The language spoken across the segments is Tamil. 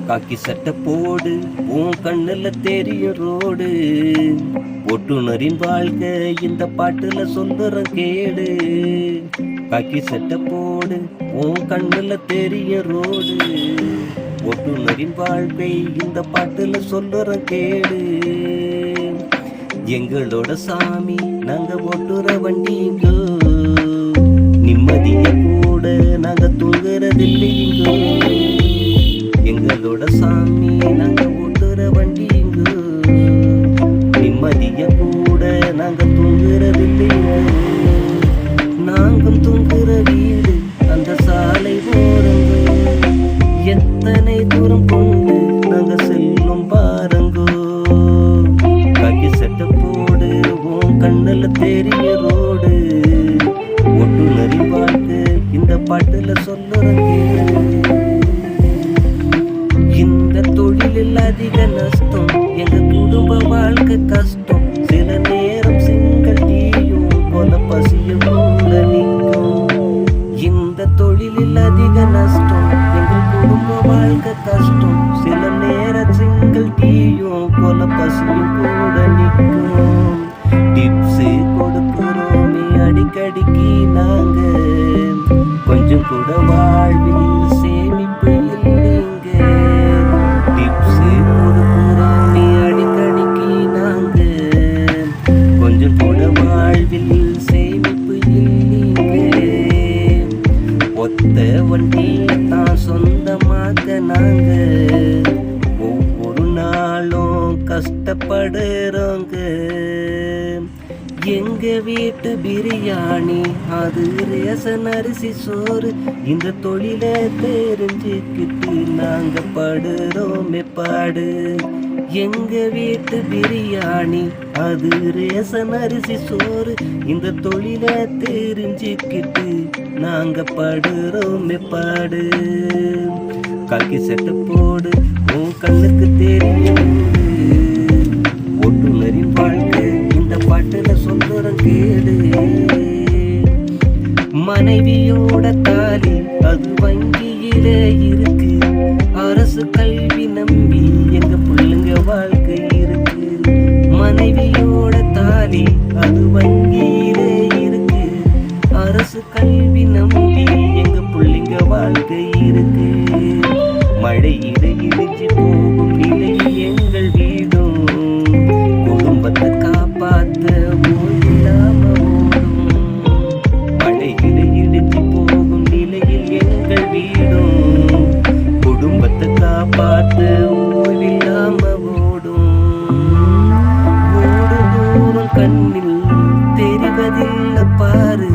காக்கி சட்டை போடு, உன் கண்ணுல தெரியும் ரோடு. ஒட்டுநரின் வாழ்க்கை இந்த பாட்டுல சொல்லுற கேடு. காக்கி சட்டை போடு, உன் கண்ணுல தெரியும் ரோடு. ஒட்டுநரின் வாழ்க்கை இந்த பாட்டுல சொல்லுற கேடு. எங்களோட சாமி நாங்க ஓட்டுற வண்டிங்கோ, நிம்மதிய கூட நாங்க தூங்குறதில்லைங்கோ. எங்களோட சாமி நாங்க ஓட்டுற வண்டிங்கோ, நிம்மதிய கூட நாங்க தூங்குறதில்லைங்கோ. நாங்கும் தூங்குற வீடு அந்த சாலை ஓரங்கோ, எத்தனை தூரம் கொண்டு நாங்க செல்லும் பாருங்கோ. காக்கி சட்டை போடு, உன் கண்ணுல தெரிய ரோடு. ஒட்டுநரின் வாழ்க்கை இந்த பாட்டுல சொல்லுற கேடு. இந்த தொழிலில் அதிக நஷ்டம், எங்க குடும்ப வாழ்க்கை கஷ்டம். சில நேரம் சிங்கள் டீயும் போல பசியும் கூட நிற்கும். இந்த தொழிலில் அதிக நஷ்டம், எங்க குடும்ப வாழ்க்கை கஷ்டம். சில நேரம் சிங்கள் டீயும் போல பசியும் கூட நிற்கும். டிப்ஸ் கொடுக்கிறோமே அடிக்கடிக்கு நாங்க, கொஞ்சம் கூட வாழ்வில் சேமிப்பு இல்லைங்க. டிப்ஸ் கொடுக்கிறோமே அடிக்கடிக்கு நாங்க, கொஞ்சம் கூட வாழ்வில் சேமிப்பு இல்லைங்க. ஒத்த வண்டி தான் சொந்தமாக நாங்க ஒவ்வொரு நாளும் கஷ்டப்படுறோங்க. எங்க வீட்டு பிரியாணி அது ரேசன் அரிசி சோறு. இந்த தொழிலை தெரிஞ்சுக்கிட்டு நாங்க படுறோமே பாடு. எங்க வீட்டு பிரியாணி அது ரேசன் அரிசி சோறு. இந்த தொழிலை தெரிஞ்சுக்கிட்டு நாங்க படுறோமே பாடு. காக்கி சட்டை போடு, உன் கண்ணுக்கு தெரியும். ஒட்டுநரின் வாழ்க்கை இந்த பாட்டுல சொல்லுற கேடு. மனைவியோட தாலி அது வங்கியில இருக்கு. அரசு கல்வி நம்பி எங்க பிள்ளைங்க வாழ்க்கை இருக்கு. மனைவியோட தாலி அது வங்கியில இருக்கு. அரசு கல்வி நம்பி எங்க பிள்ளைங்க வாழ்க்கை இருக்கு. மழையில இடிஞ்சு போகும் நிலையில் எங்கள் வீடும், குடும்பத்தை காப்பாத்த ஓய்வில்லாம ஓடும். மழையில இடிஞ்சு போகும் நிலையில் எங்கள் வீடும், குடும்பத்தை காப்பாத்த ஓய்வில்லாம ஓடும். ஓடு தூரம் கண்ணில் தெரிவதில்லை பாரு.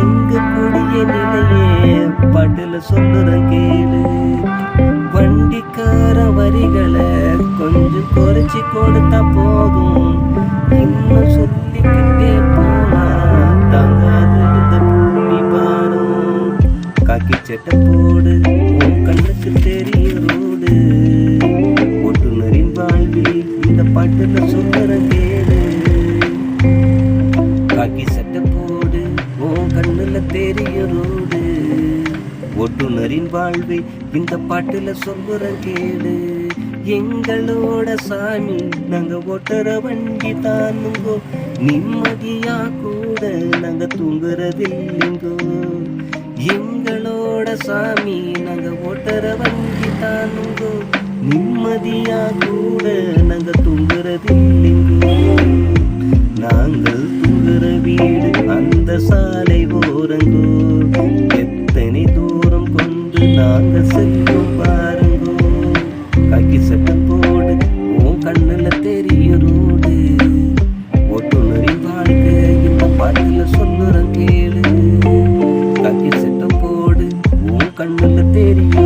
எங்க கூடிய நிலையே பாட்டுல சொல்லுற கேளு. வண்டிக்கார வரிகளை கொஞ்சம் குறைச்சி கொடுத்தா போதும். இன்னும் சொல்லிக்கிட்டே போனா தாங்காது இந்த பூமி பாரும். காக்கி சட்டை போடு, உன் கண்ணுக்கு தெரிய ரோடு. ஒட்டுநரின் வாழ்வில் இந்த பாட்டுல சொல்லுற கேளு. காக்கி சட்டை போடு, உன் கண்ணுல தெரிய ரோடு. ஒட்டுநரின் வாழ்வை இந்த பாட்டுல சொல்லுற கேளு. எங்களோட சாமி நாங்க ஓட்டுற வண்டி தானுங்கோ, நிம்மதியா கூட நாங்க தூங்குறதில்லைங்கோ. எங்களோட சாமி நாங்க ஓட்டுற வண்டி தானுங்கோ, நிம்மதியா கூட நாங்க தூங்குறதில்லைங்கோ. நாங்கள் தூங்குற வீடு அந்த சாலை ஓரங்கோ, எத்தனை தூரம் கொண்டு நாங்க செல்லும் பாருங்கோ. காக்கி சட்டை போடு, உன் கண்ணுல தெரிய ரோடு. ஒட்டுநரின் வாழ்க்கை இந்த பாட்டுல சொல்லுற கேளு. காக்கி சட்டை போடு, உன் கண்ணுல தெரிய